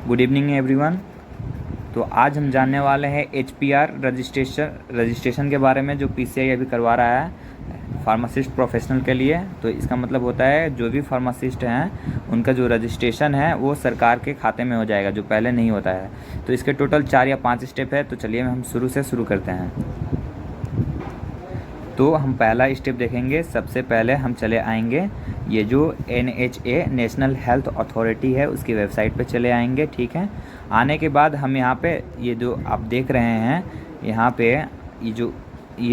Good evening everyone. तो आज हम जानने वाले हैं HPR रजिस्ट्रेशन के बारे में, जो PCI अभी करवा रहा है फार्मासिस्ट प्रोफेशनल के लिए। तो इसका मतलब होता है जो भी फार्मासिस्ट हैं उनका जो रजिस्ट्रेशन है वो सरकार के खाते में हो जाएगा, जो पहले नहीं होता है। तो इसके टोटल 4 या 5 स्टेप है। तो चलिए हम शुरू करते हैं। तो हम पहला स्टेप देखेंगे। सबसे पहले हम चले आएंगे ये जो NHA नेशनल हेल्थ अथॉरिटी है उसकी वेबसाइट पे चले आएंगे। ठीक है, आने के बाद हम यहाँ पे ये जो आप देख रहे हैं यहाँ पे ये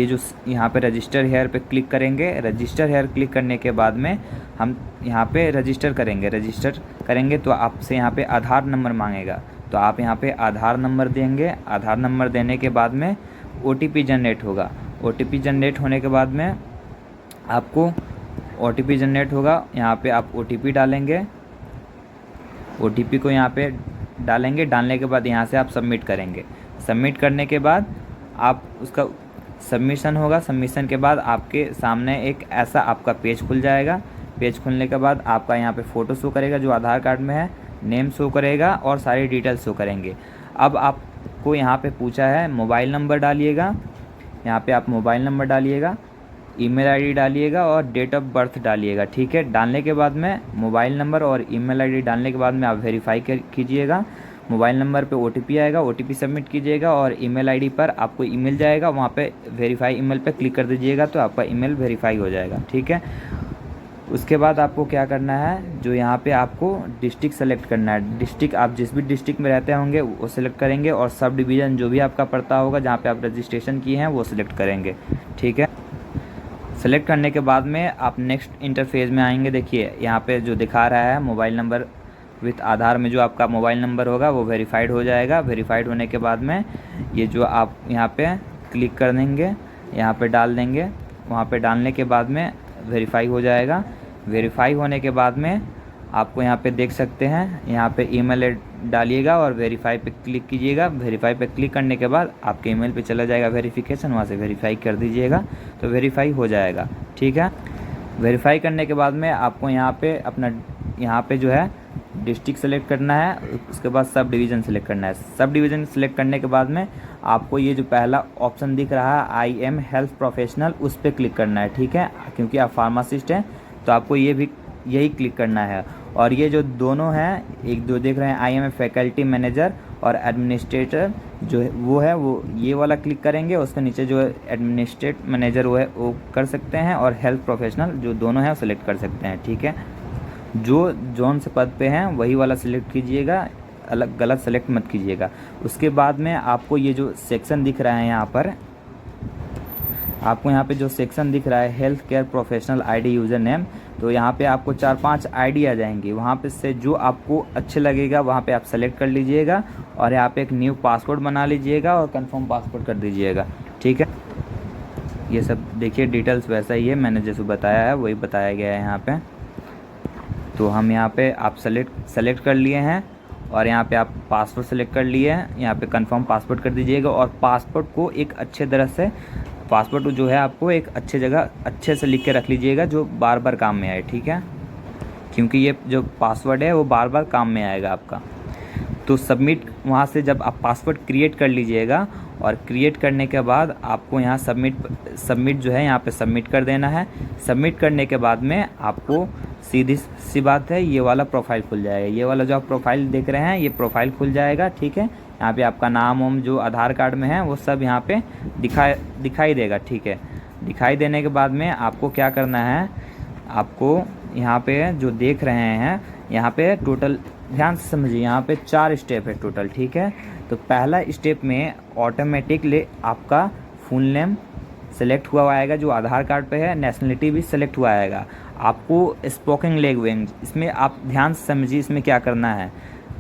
जो यहाँ पे रजिस्टर हेयर पे क्लिक करेंगे। रजिस्टर हेयर क्लिक करने के बाद में हम यहाँ पे रजिस्टर करेंगे तो आपसे यहाँ पे आधार नंबर मांगेगा। तो आप यहाँ पे आधार नंबर देंगे। आधार नंबर देने के बाद में OTP जनरेट होगा। OTP जनरेट होने के बाद में आपको OTP जनरेट होगा। यहाँ पे आप OTP डालेंगे। OTP को यहाँ पे डालेंगे। डालने के बाद यहाँ से आप सबमिट करेंगे। सबमिट करने के बाद आप उसका सबमिशन होगा। सबमिशन के बाद आपके सामने एक ऐसा आपका पेज खुल जाएगा। पेज खुलने के बाद आपका यहाँ पे फ़ोटो शो करेगा जो आधार कार्ड में है, नेम शो करेगा और सारी डिटेल्स शो करेंगे। अब आपको यहाँ पे पूछा है मोबाइल नंबर डालिएगा। यहाँ पे आप मोबाइल नंबर डालिएगा, ईमेल आईडी डालिएगा और डेट ऑफ बर्थ डालिएगा। ठीक है, डालने के बाद में मोबाइल नंबर और ईमेल आईडी डालने के बाद में आप वेरीफाई कीजिएगा। मोबाइल नंबर पे OTP आएगा, OTP सबमिट कीजिएगा और ईमेल आईडी पर आपको ईमेल जाएगा। वहाँ पे वेरीफाई ईमेल पे क्लिक कर दीजिएगा तो आपका ईमेल वेरीफाई हो जाएगा। ठीक है, उसके बाद आपको क्या करना है, जो यहाँ पे आपको डिस्ट्रिक्ट सेलेक्ट करना है। डिस्ट्रिक्ट आप जिस भी डिस्ट्रिक्ट में रहते होंगे वो सिलेक्ट करेंगे और सब डिवीज़न जो भी आपका पड़ता होगा जहाँ पे आप रजिस्ट्रेशन किए हैं वो सिलेक्ट करेंगे। ठीक है, सेलेक्ट करने के बाद में आप नेक्स्ट इंटरफेस में आएंगे। देखिए यहाँ पे जो दिखा रहा है मोबाइल नंबर विथ आधार में जो आपका मोबाइल नंबर होगा वो वेरीफाइड हो जाएगा। वेरीफाइड होने के बाद में ये जो आप यहाँ पे क्लिक कर देंगे, यहाँ पे डाल देंगे। वहाँ पे डालने के बाद में वेरीफाई हो जाएगा। वेरीफाई होने के बाद में आपको यहाँ पे देख सकते हैं, यहाँ पे ईमेल डालिएगा और वेरीफाई पे क्लिक कीजिएगा। वेरीफाई पे क्लिक करने के बाद आपके ईमेल पे चला जाएगा वेरिफिकेशन, वहाँ से वेरीफाई कर दीजिएगा तो वेरीफाई हो जाएगा। ठीक है, वेरीफाई करने के बाद में आपको यहाँ पे जो है डिस्ट्रिक्ट सेलेक्ट करना है। उसके बाद सब डिवीज़न सेलेक्ट करना है। सब डिवीज़न सेलेक्ट करने के बाद में आपको ये जो पहला ऑप्शन दिख रहा है I am हेल्थ प्रोफेशनल, उस पर क्लिक करना है। ठीक है, क्योंकि आप फार्मासिस्ट हैं तो आपको यही क्लिक करना है। और ये जो दोनों हैं, एक दो देख रहे हैं I am फैकल्टी मैनेजर और एडमिनिस्ट्रेटर, जो है वो ये वाला क्लिक करेंगे। उसके नीचे जो एडमिनिस्ट्रेट मैनेजर वो है वो कर सकते हैं और हेल्थ प्रोफेशनल जो दोनों हैं वो सिलेक्ट कर सकते हैं। ठीक है, जो जोन से पद पे हैं वही वाला सिलेक्ट कीजिएगा, अलग गलत सेलेक्ट मत कीजिएगा। उसके बाद में आपको ये जो सेक्शन दिख रहा है यहाँ पर, आपको यहाँ पे जो सेक्शन दिख रहा है health care professional ID user name, तो यहाँ पे आपको 4-5 ID आ जाएंगी। वहाँ पे से जो आपको अच्छे लगेगा वहाँ पे आप सेलेक्ट कर लीजिएगा और यहाँ पे एक न्यू पासवर्ड बना लीजिएगा और कंफर्म पासवर्ड कर दीजिएगा। ठीक है, ये सब देखिए डिटेल्स वैसा ही है, मैंने जैसे बताया है वही बताया गया है यहाँ पे। तो हम यहाँ पे आप सेलेक्ट कर लिए हैं और यहाँ पे आप पासवर्ड सेलेक्ट कर लिए हैं। यहाँ पे कंफर्म पासवर्ड कर दीजिएगा और पासवर्ड को एक अच्छे तरह से, पासवर्ड जो है आपको एक अच्छे जगह अच्छे से लिख के रख लीजिएगा जो बार बार काम में आए। ठीक है, क्योंकि ये जो पासवर्ड है वो बार बार काम में आएगा आपका। तो सबमिट, वहाँ से जब आप पासवर्ड क्रिएट कर लीजिएगा और क्रिएट करने के बाद आपको यहाँ सबमिट जो है यहाँ पे सबमिट कर देना है। सबमिट करने के बाद में आपको सीधी सी बात है ये वाला प्रोफाइल खुल जाएगा। ये वाला जो आप प्रोफाइल देख रहे हैं ये प्रोफाइल खुल जाएगा। ठीक है, यहाँ पे आपका नाम वाम जो आधार कार्ड में है वो सब यहाँ पे दिखाई देगा। ठीक है, दिखाई देने के बाद में आपको क्या करना है, आपको यहाँ पे जो देख रहे हैं यहाँ पे टोटल ध्यान से समझिए, यहाँ पे 4 स्टेप है टोटल। ठीक है, तो पहला स्टेप में ऑटोमेटिकली आपका फुल नेम सेलेक्ट हुआ आएगा जो आधार कार्ड पे है, नेशनलिटी भी सेलेक्ट हुआ आएगा। आपको स्पोकन लैंग्वेज, इसमें आप ध्यान से समझिए इसमें क्या करना है।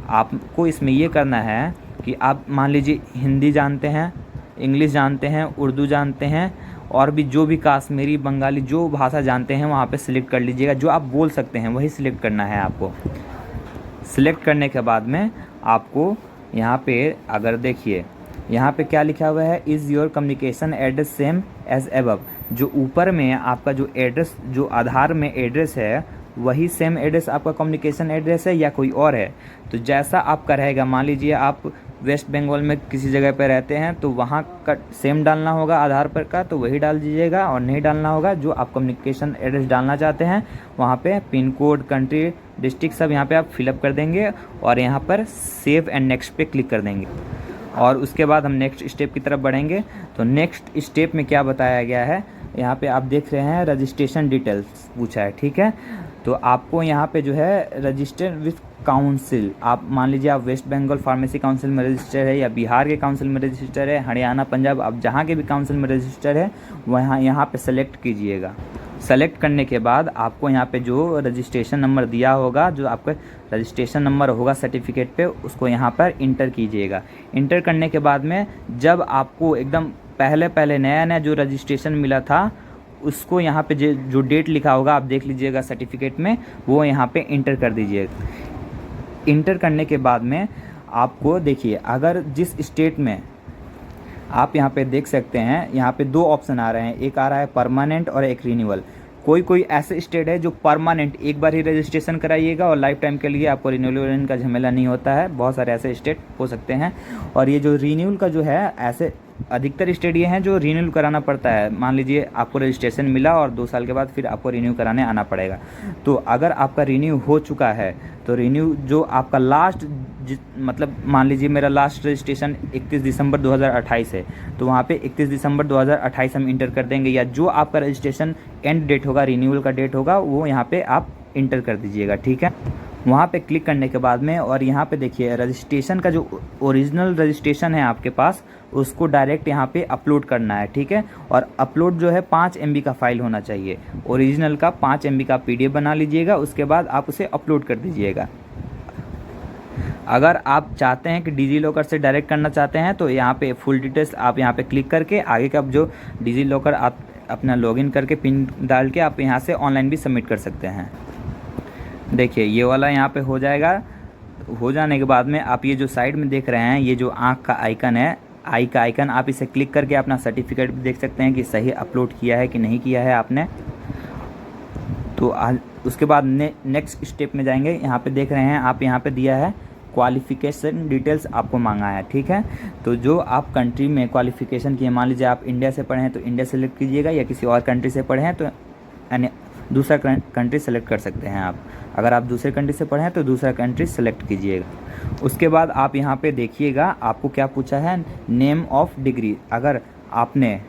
आपको इसमें ये करना है कि आप मान लीजिए हिंदी जानते हैं, इंग्लिश जानते हैं, उर्दू जानते हैं और भी जो भी कश्मीरी, बंगाली जो भाषा जानते हैं वहाँ पे सिलेक्ट कर लीजिएगा। जो आप बोल सकते हैं वही सिलेक्ट करना है आपको। सिलेक्ट करने के बाद में आपको यहाँ पे अगर देखिए यहाँ पे क्या लिखा हुआ है, is your communication address same as above. जो ऊपर में आपका जो एड्रेस, जो आधार में एड्रेस है वही सेम एड्रेस आपका कम्युनिकेशन एड्रेस है या कोई और है। तो जैसा आपका रहेगा, मान लीजिए आप वेस्ट बंगाल में किसी जगह पर रहते हैं तो वहाँ का सेम डालना होगा आधार पर का, तो वही डाल दीजिएगा। और नहीं डालना होगा जो आप कम्युनिकेशन एड्रेस डालना चाहते हैं वहाँ पे पिन कोड, कंट्री, डिस्ट्रिक्ट सब यहाँ पे आप फिलअप कर देंगे और यहाँ पर सेव एंड नेक्स्ट पे क्लिक कर देंगे। और उसके बाद हम नेक्स्ट स्टेप की तरफ बढ़ेंगे। तो नेक्स्ट स्टेप में क्या बताया गया है, यहाँ पे आप देख रहे हैं रजिस्ट्रेशन डिटेल्स पूछा है, ठीक है। तो आपको यहाँ पे जो है रजिस्टर विथ काउंसिल, आप मान लीजिए आप वेस्ट बंगाल फार्मेसी काउंसिल में रजिस्टर है या बिहार के काउंसिल में रजिस्टर है, हरियाणा, पंजाब, आप जहाँ के भी काउंसिल में रजिस्टर है वहाँ यहाँ पे सेलेक्ट कीजिएगा। सेलेक्ट करने के बाद आपको यहाँ पे जो रजिस्ट्रेशन नंबर दिया होगा, जो आपका रजिस्ट्रेशन नंबर होगा सर्टिफिकेट पे, उसको यहाँ पर इंटर कीजिएगा। इंटर करने के बाद में जब आपको एकदम पहले नया नया जो रजिस्ट्रेशन मिला था उसको यहाँ पे जो डेट लिखा होगा आप देख लीजिएगा सर्टिफिकेट में, वो यहाँ पे इंटर कर दीजिएगा। इंटर करने के बाद में आपको देखिए, अगर जिस स्टेट में आप यहाँ पे देख सकते हैं, यहाँ पे दो ऑप्शन आ रहे हैं, एक आ रहा है परमानेंट और एक रिन्यूअल। कोई ऐसे स्टेट है जो परमानेंट एक बार ही रजिस्ट्रेशन कराइएगा और लाइफ टाइम के लिए आपको रिन्यूअल का झमेला नहीं होता है। बहुत सारे ऐसे स्टेट हो सकते हैं। और ये जो रिन्यूअल का जो है, ऐसे अधिकतर स्टेट ये हैं जो रिन्यूअल कराना पड़ता है। मान लीजिए आपको रजिस्ट्रेशन मिला और 2 साल के बाद फिर आपको रिन्यू कराने आना पड़ेगा। तो अगर आपका रिन्यू हो चुका है तो रिन्यू जो आपका लास्ट मतलब मान लीजिए मेरा लास्ट रजिस्ट्रेशन 31 दिसंबर 2028 है, तो वहाँ पे 31 दिसंबर 2028 हम इंटर कर देंगे, या जो आपका रजिस्ट्रेशन एंड डेट होगा, रिन्यूअल का डेट होगा, वो यहाँ पे आप इंटर कर दीजिएगा, ठीक है। वहाँ पे क्लिक करने के बाद में, और यहाँ पे देखिए रजिस्ट्रेशन का जो ओरिजिनल रजिस्ट्रेशन है आपके पास, उसको डायरेक्ट यहाँ पे अपलोड करना है, ठीक है। और अपलोड जो है 5 MB का फाइल होना चाहिए, ओरिजिनल का 5 MB का PDF बना लीजिएगा। उसके बाद आप उसे अपलोड कर दीजिएगा। अगर आप चाहते हैं कि डिजी लॉकर से डायरेक्ट करना चाहते हैं तो यहाँ पे फुल डिटेल्स आप यहाँ पे क्लिक करके आगे का जो डिजी लॉकर आप अपना लॉगिन करके पिन डाल के आप यहाँ से ऑनलाइन भी सबमिट कर सकते हैं। देखिए ये वाला यहाँ पे हो जाएगा। हो जाने के बाद में आप ये जो साइड में देख रहे हैं, ये जो आँख का आइकन है, आई का आइकन, आप इसे क्लिक करके अपना सर्टिफिकेट भी देख सकते हैं कि सही अपलोड किया है कि नहीं किया है आपने। तो उसके बाद नेक्स्ट स्टेप में जाएंगे। यहाँ पे देख रहे हैं आप, यहाँ पे दिया है क्वालिफ़िकेशन डिटेल्स आपको मांगा है, ठीक है। तो जो आप कंट्री में क्वालिफ़िकेशन किए, मान लीजिए आप इंडिया से पढ़े हैं तो इंडिया सेलेक्ट कीजिएगा, या किसी और कंट्री से पढ़े हैं तो यानी दूसरा कंट्री सेलेक्ट कर सकते हैं आप। अगर आप दूसरे कंट्री से पढ़े हैं तो दूसरा कंट्री सेलेक्ट कीजिएगा। उसके बाद आप यहाँ पे देखिएगा आपको क्या पूछा है, नेम ऑफ डिग्री। अगर आपने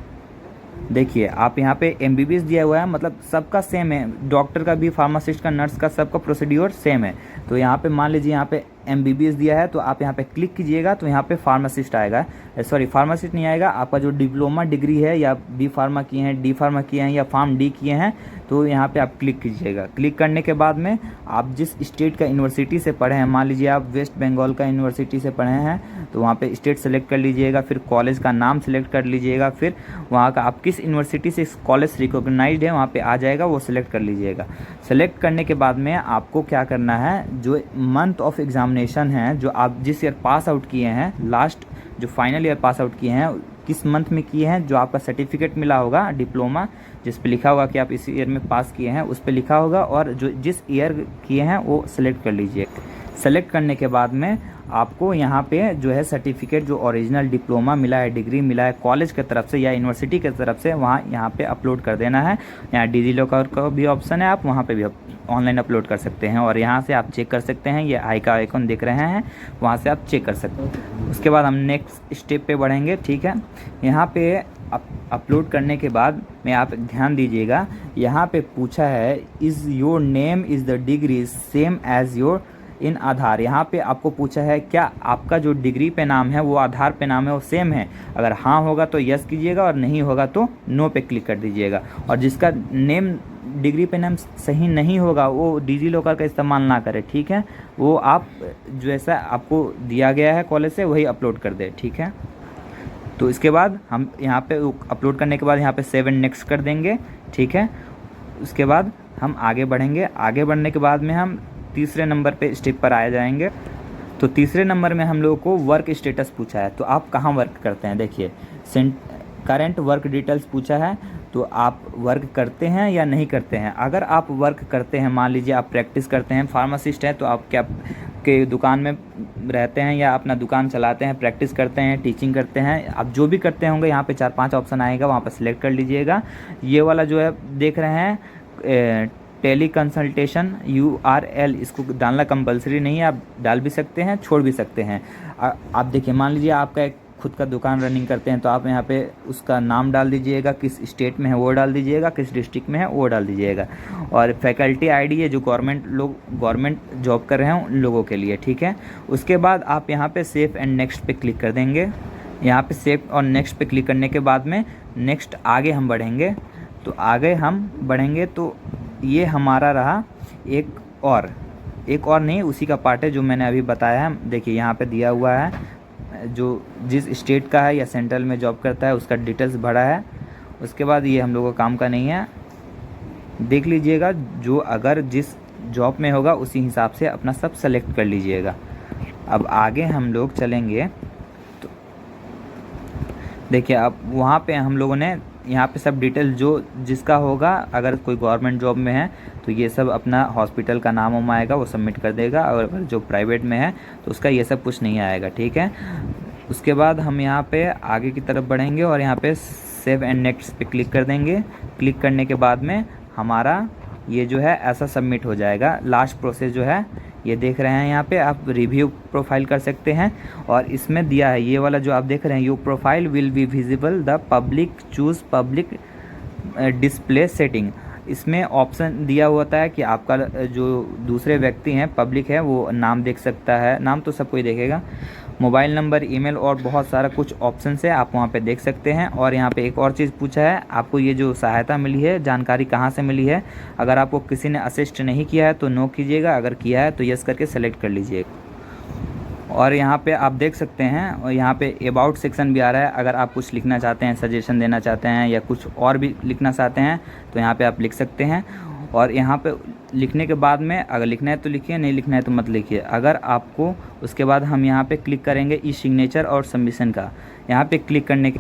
देखिए आप यहाँ पे MBBS दिया हुआ है, मतलब सबका सेम है, डॉक्टर का भी, फार्मासिस्ट का, नर्स का, सबका प्रोसीड्योर सेम है। तो यहाँ पे मान लीजिए यहाँ पे MBBS दिया है तो आप यहाँ पे क्लिक कीजिएगा तो यहाँ पे फार्मासिस्ट आएगा, सॉरी फार्मासिस्ट नहीं आएगा, आपका जो डिप्लोमा डिग्री है, या B फार्मा किए हैं, D फार्मा किए हैं, या फार्म D किए हैं, तो यहाँ पे आप क्लिक कीजिएगा। क्लिक करने के बाद में आप जिस स्टेट का यूनिवर्सिटी से पढ़े हैं, मान लीजिए आप वेस्ट बंगाल का यूनिवर्सिटी से पढ़े हैं तो वहाँ पे स्टेट सेलेक्ट कर लीजिएगा, फिर कॉलेज का नाम सेलेक्ट कर लीजिएगा, फिर वहाँ का आप किस यूनिवर्सिटी से कॉलेज रिकॉग्नाइज्ड है वहाँ पे आ जाएगा, वो सिलेक्ट कर लीजिएगा। सेलेक्ट करने के बाद में आपको क्या करना है, जो मंथ ऑफ एग्जामिनेशन है, जो आप जिस ईयर पास आउट किए हैं, लास्ट जो फाइनल ईयर पास आउट किए हैं, किस मंथ में किए हैं, जो आपका सर्टिफिकेट मिला होगा डिप्लोमा जिस पे लिखा होगा कि आप इस ईयर में पास किए हैं, उस पे लिखा होगा, और जो जिस ईयर किए हैं वो सिलेक्ट कर लीजिए। सेलेक्ट करने के बाद में आपको यहाँ पे जो है सर्टिफिकेट, जो ओरिजिनल डिप्लोमा मिला है, डिग्री मिला है कॉलेज की तरफ से या यूनिवर्सिटी की तरफ से, वहाँ यहाँ पे अपलोड कर देना है। यहाँ डिजी लॉकर का भी ऑप्शन है, आप वहाँ पे भी ऑनलाइन अपलोड कर सकते हैं, और यहाँ से आप चेक कर सकते हैं। ये आई का आइकन दिख रहे हैं, वहाँ से आप चेक कर सकते हैं। उसके बाद हम नेक्स्ट स्टेप पे बढ़ेंगे, ठीक है। यहाँ पे अपलोड करने के बाद में आप ध्यान दीजिएगा, यहाँ पे पूछा है is your name is the degree same as your in Aadhaar. यहाँ पे आपको पूछा है क्या आपका जो डिग्री पे नाम है वो आधार पे नाम है वो सेम है। अगर हाँ होगा तो यस कीजिएगा, और नहीं होगा तो नो पे क्लिक कर दीजिएगा। और जिसका नेम डिग्री पे नाम सही नहीं होगा वो डिजी लॉकर का इस्तेमाल ना करें, ठीक है। वो आप जैसा आपको दिया गया है कॉलेज से वही अपलोड कर दे, ठीक है। तो इसके बाद हम यहाँ पे अपलोड करने के बाद यहाँ पे सेव एंड नेक्स्ट कर देंगे, ठीक है। उसके बाद हम आगे बढ़ेंगे। आगे बढ़ने के बाद में हम तीसरे नंबर पे स्टेप पर आ जाएंगे। तो तीसरे नंबर में हम लोगों को वर्क स्टेटस पूछा है, तो आप कहाँ वर्क करते हैं। देखिए करेंट वर्क डिटेल्स पूछा है, तो आप वर्क करते हैं या नहीं करते हैं। अगर आप वर्क करते हैं, मान लीजिए आप प्रैक्टिस करते हैं, फार्मासिस्ट हैं, तो आप क्या के दुकान में रहते हैं या अपना दुकान चलाते हैं, प्रैक्टिस करते हैं, टीचिंग करते हैं, आप जो भी करते होंगे यहाँ पे 4-5 ऑप्शन आएगा, वहाँ पर सिलेक्ट कर लीजिएगा। ये वाला जो है देख रहे हैं टेली कंसल्टेशन URL, इसको डालना कंपलसरी नहीं है, आप डाल भी सकते हैं, छोड़ भी सकते हैं। आप देखिए, मान लीजिए आपका एक खुद का दुकान रनिंग करते हैं, तो आप यहाँ पे उसका नाम डाल दीजिएगा, किस स्टेट में है वो डाल दीजिएगा, किस डिस्ट्रिक्ट में है वो डाल दीजिएगा। और फैकल्टी आईडी है जो गवर्नमेंट जॉब कर रहे हैं उन लोगों के लिए, ठीक है। उसके बाद आप यहाँ पे सेव एंड नेक्स्ट पे क्लिक कर देंगे। यहाँ पे सेव और नेक्स्ट पे क्लिक करने के बाद में नेक्स्ट आगे हम बढ़ेंगे। तो आगे हम बढ़ेंगे तो ये हमारा रहा एक और नहीं, उसी का पार्ट है जो मैंने अभी बताया है। देखिए यहाँ पे दिया हुआ है, जो जिस स्टेट का है या सेंट्रल में जॉब करता है उसका डिटेल्स भरा है। उसके बाद ये हम लोगों का काम का नहीं है, देख लीजिएगा, जो अगर जिस जॉब में होगा उसी हिसाब से अपना सब सेलेक्ट कर लीजिएगा। अब आगे हम लोग चलेंगे तो देखिए, अब वहाँ पे हम लोगों ने यहाँ पे सब डिटेल जो जिसका होगा, अगर कोई गवर्नमेंट जॉब में है तो ये सब अपना हॉस्पिटल का नाम वाम आएगा, वो सबमिट कर देगा। और अगर जो प्राइवेट में है तो उसका ये सब कुछ नहीं आएगा, ठीक है। उसके बाद हम यहाँ पे आगे की तरफ बढ़ेंगे और यहाँ पे सेव एंड नेक्स्ट पे क्लिक कर देंगे। क्लिक करने के बाद में हमारा ये जो है ऐसा सबमिट हो जाएगा। लास्ट प्रोसेस जो है ये देख रहे हैं, यहाँ पे आप रिव्यू प्रोफाइल कर सकते हैं। और इसमें दिया है ये वाला जो आप देख रहे हैं, your profile will be visible the public, choose public display setting. इसमें ऑप्शन दिया होता है कि आपका जो दूसरे व्यक्ति हैं, पब्लिक है, वो नाम देख सकता है, नाम तो सब कोई देखेगा, मोबाइल नंबर, ईमेल और बहुत सारा कुछ ऑप्शन है, आप वहाँ पे देख सकते हैं। और यहाँ पे एक और चीज़ पूछा है, आपको ये जो सहायता मिली है, जानकारी कहाँ से मिली है। अगर आपको किसी ने असिस्ट नहीं किया है तो नो कीजिएगा, अगर किया है तो यस करके सेलेक्ट कर लीजिएगा। और यहाँ पे आप देख सकते हैं, और यहाँ पे अबाउट सेक्शन भी आ रहा है। अगर आप कुछ लिखना चाहते हैं, सजेशन देना चाहते हैं या कुछ और भी लिखना चाहते हैं तो यहाँ पे आप लिख सकते हैं। और यहाँ पे लिखने के बाद में अगर लिखना है तो लिखिए, नहीं लिखना है तो मत लिखिए। अगर आपको उसके बाद हम यहाँ पे क्लिक करेंगे ई सिग्नेचर और सबमिशन का। यहाँ पे क्लिक करने के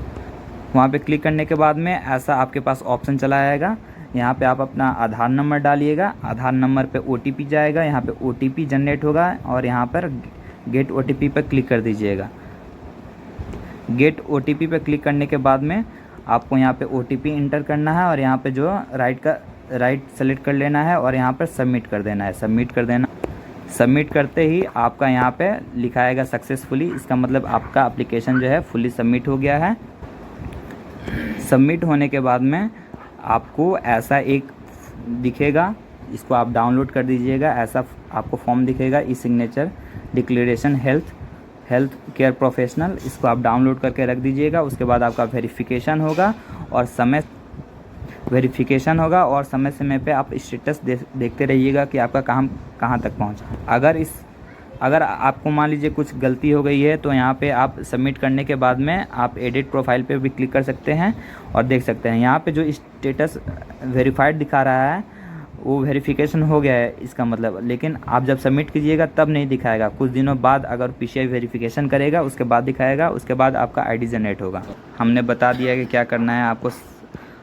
वहाँ पे क्लिक करने के बाद में ऐसा आपके पास ऑप्शन चला आएगा। यहाँ पे आप अपना आधार नंबर डालिएगा, आधार नंबर पे OTP जाएगा, यहाँ पे OTP जनरेट होगा और यहाँ पर गेट OTP पे क्लिक कर दीजिएगा। गेट OTP पे क्लिक करने के बाद में आपको यहाँ पे OTP इंटर करना है और यहाँ पे जो राइट सेलेक्ट कर लेना है और यहाँ पर सबमिट कर देना है। सबमिट करते ही आपका यहाँ पे लिखाएगा सक्सेसफुली, इसका मतलब आपका एप्लीकेशन जो है फुली सबमिट हो गया है। सबमिट होने के बाद में आपको ऐसा एक दिखेगा, इसको आप डाउनलोड कर दीजिएगा। ऐसा आपको फॉर्म दिखेगा, e signature declaration health care professional, इसको आप डाउनलोड करके रख दीजिएगा। उसके बाद आपका वेरिफिकेशन होगा और समय समय पे आप स्टेटस देखते रहिएगा कि आपका काम कहाँ तक पहुँचा। अगर आपको मान लीजिए कुछ गलती हो गई है तो यहाँ पे आप सबमिट करने के बाद में आप एडिट प्रोफाइल पे भी क्लिक कर सकते हैं और देख सकते हैं यहाँ पे जो स्टेटस वेरीफाइड दिखा रहा है वो वेरिफिकेशन हो गया है इसका मतलब। लेकिन आप जब सबमिट कीजिएगा तब नहीं दिखाएगा, कुछ दिनों बाद अगर PCI वेरिफिकेशन करेगा उसके बाद दिखाएगा, उसके बाद आपका ID जनरेट होगा। हमने बता दिया कि क्या करना है आपको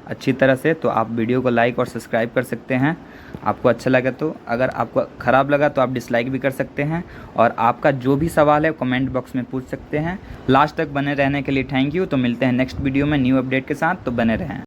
अच्छी तरह से, तो आप वीडियो को लाइक और सब्सक्राइब कर सकते हैं आपको अच्छा लगा तो। अगर आपको ख़राब लगा तो आप डिसलाइक भी कर सकते हैं। और आपका जो भी सवाल है कमेंट बॉक्स में पूछ सकते हैं। लास्ट तक बने रहने के लिए थैंक यू। तो मिलते हैं नेक्स्ट वीडियो में न्यू अपडेट के साथ, तो बने रहें।